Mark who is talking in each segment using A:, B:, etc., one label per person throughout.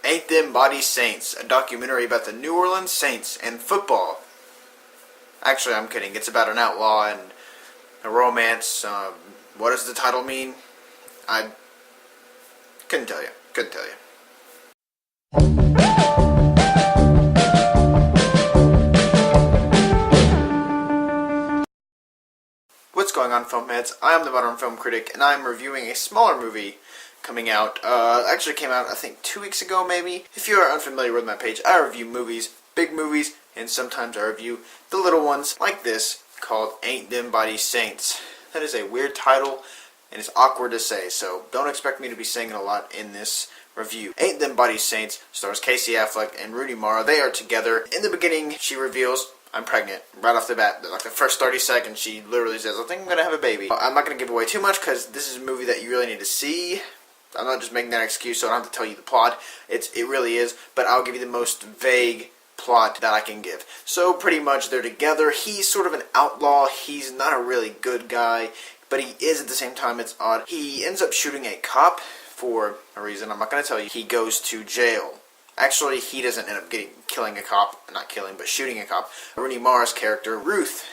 A: Ain't Them Body Saints, a documentary about the New Orleans Saints and football. Actually, I'm kidding. It's about an outlaw and a romance. What does the title mean? I couldn't tell you. What's going on, film heads? I am the Modern Film Critic, and I'm reviewing a smaller movie coming out. Actually came out, I think, 2 weeks ago, maybe. If you are unfamiliar with my page, I review movies, big movies, and sometimes I review the little ones, like this, called Ain't Them Body Saints. That is a weird title, and it's awkward to say, so don't expect me to be saying it a lot in this review. Ain't Them Body Saints stars Casey Affleck and Rooney Mara. They are together. In the beginning, she reveals, I'm pregnant, right off the bat. Like the first 30 seconds, she literally says, I think I'm going to have a baby. I'm not going to give away too much, because this is a movie that you really need to see. I'm not just making that excuse so I don't have to tell you the plot. It really is, but I'll give you the most vague plot that I can give. So pretty much they're together. He's sort of an outlaw. He's not a really good guy, but he is at the same time. It's odd. He ends up shooting a cop for a reason I'm not going to tell you. He goes to jail. Actually, he doesn't end up killing a cop. Not killing, but shooting a cop. Rooney Mara's character, Ruth,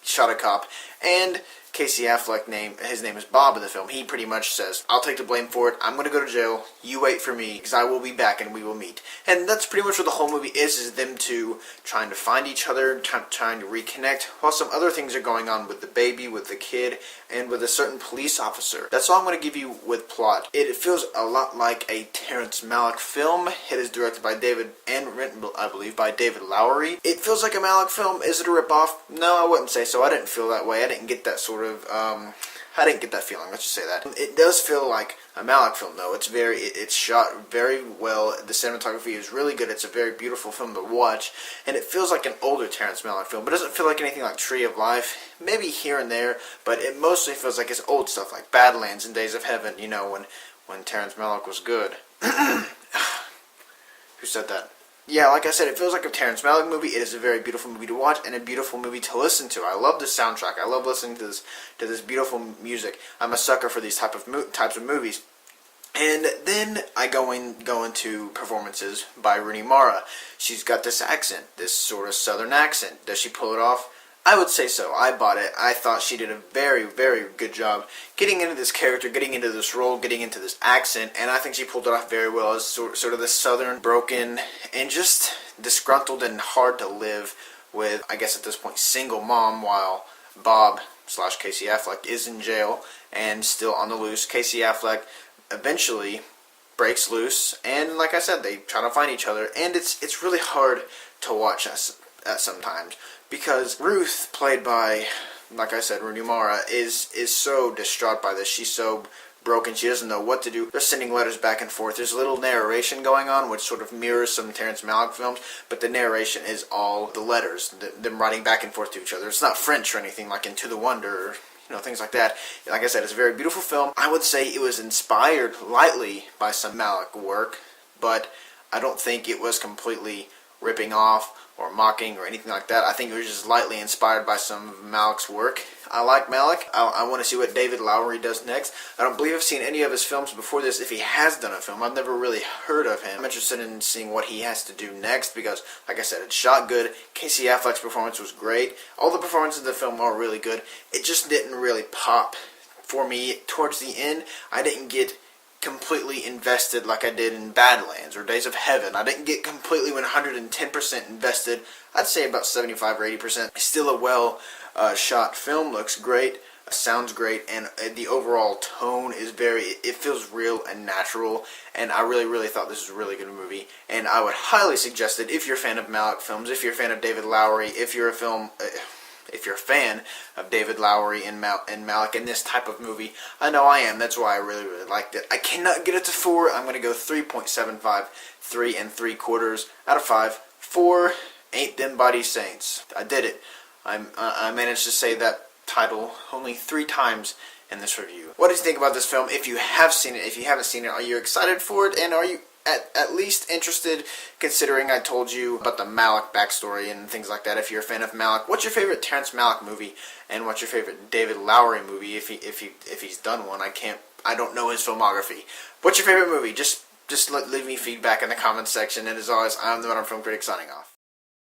A: shot a cop, and Casey Affleck, his name is Bob in the film. He pretty much says, I'll take the blame for it. I'm going to go to jail. You wait for me, because I will be back and we will meet. And that's pretty much what the whole movie is them two trying to find each other, trying to reconnect, while some other things are going on with the baby, with the kid, and with a certain police officer. That's all I'm going to give you with plot. It feels a lot like a Terrence Malick film. It is directed by David and written, I believe, by David Lowery. It feels like a Malick film. Is it a ripoff? No, I wouldn't say so. I didn't feel that way. I didn't get that sort of, I didn't get that feeling, let's just say that. It does feel like a Malick film, though. It's shot very well. The cinematography is really good. It's a very beautiful film to watch, and it feels like an older Terrence Malick film, but it doesn't feel like anything like Tree of Life. Maybe here and there, but it mostly feels like his old stuff, like Badlands and Days of Heaven, you know, when Terrence Malick was good. Who said that? Yeah, like I said, it feels like a Terrence Malick movie. It is a very beautiful movie to watch and a beautiful movie to listen to. I love the soundtrack. I love listening to this beautiful music. I'm a sucker for these types of movies. And then I go into performances by Rooney Mara. She's got this accent, this sort of southern accent. Does she pull it off? I would say so. I bought it. I thought she did a very, very good job getting into this character, getting into this role, getting into this accent, and I think she pulled it off very well as sort of this southern, broken, and just disgruntled and hard to live with, I guess at this point, single mom, while Bob / Casey Affleck is in jail and still on the loose. Casey Affleck eventually breaks loose, and like I said, they try to find each other, and it's really hard to watch us sometimes, because Ruth, played by, like I said, Rooney Mara, is so distraught by this. She's so broken. She doesn't know what to do. They're sending letters back and forth. There's a little narration going on, which sort of mirrors some Terrence Malick films, but the narration is all the letters, them writing back and forth to each other. It's not French or anything like Into the Wonder, or, you know, things like that. Like I said, it's a very beautiful film. I would say it was inspired lightly by some Malick work, but I don't think it was completely ripping off or mocking or anything like that. I think it was just lightly inspired by some of Malick's work. I like Malick. I want to see what David Lowery does next. I don't believe I've seen any of his films before this. If he has done a film, I've never really heard of him. I'm interested in seeing what he has to do next because, like I said, it's shot good. Casey Affleck's performance was great. All the performances in the film are really good. It just didn't really pop for me towards the end. I didn't get completely invested like I did in Badlands or Days of Heaven. I didn't get completely 110% invested. I'd say about 75 or 80%. Still a well shot film. Looks great. Sounds great. And the overall tone is it feels real and natural. And I really thought this was a really good movie. And I would highly suggest it if you're a fan of Malick films, if you're a fan of David Lowery, if you're a fan of David Lowery and Malick in this type of movie. I know I am. That's why I really liked it. I cannot get it to 4. I'm going to go 3.75, 3 3/4 out of 5 for Ain't Them Body Saints. I did it. I managed to say that title only 3 times in this review. What do you think about this film? If you have seen it, if you haven't seen it, are you excited for it? And are you at least interested, considering I told you about the Malick backstory and things like that? If you're a fan of Malick, what's your favorite Terrence Malick movie, and what's your favorite David Lowery movie? If he's done one, I don't know his filmography. What's your favorite movie? Just Just leave me feedback in the comments section. And as always, I'm the Modern Film Critic signing off.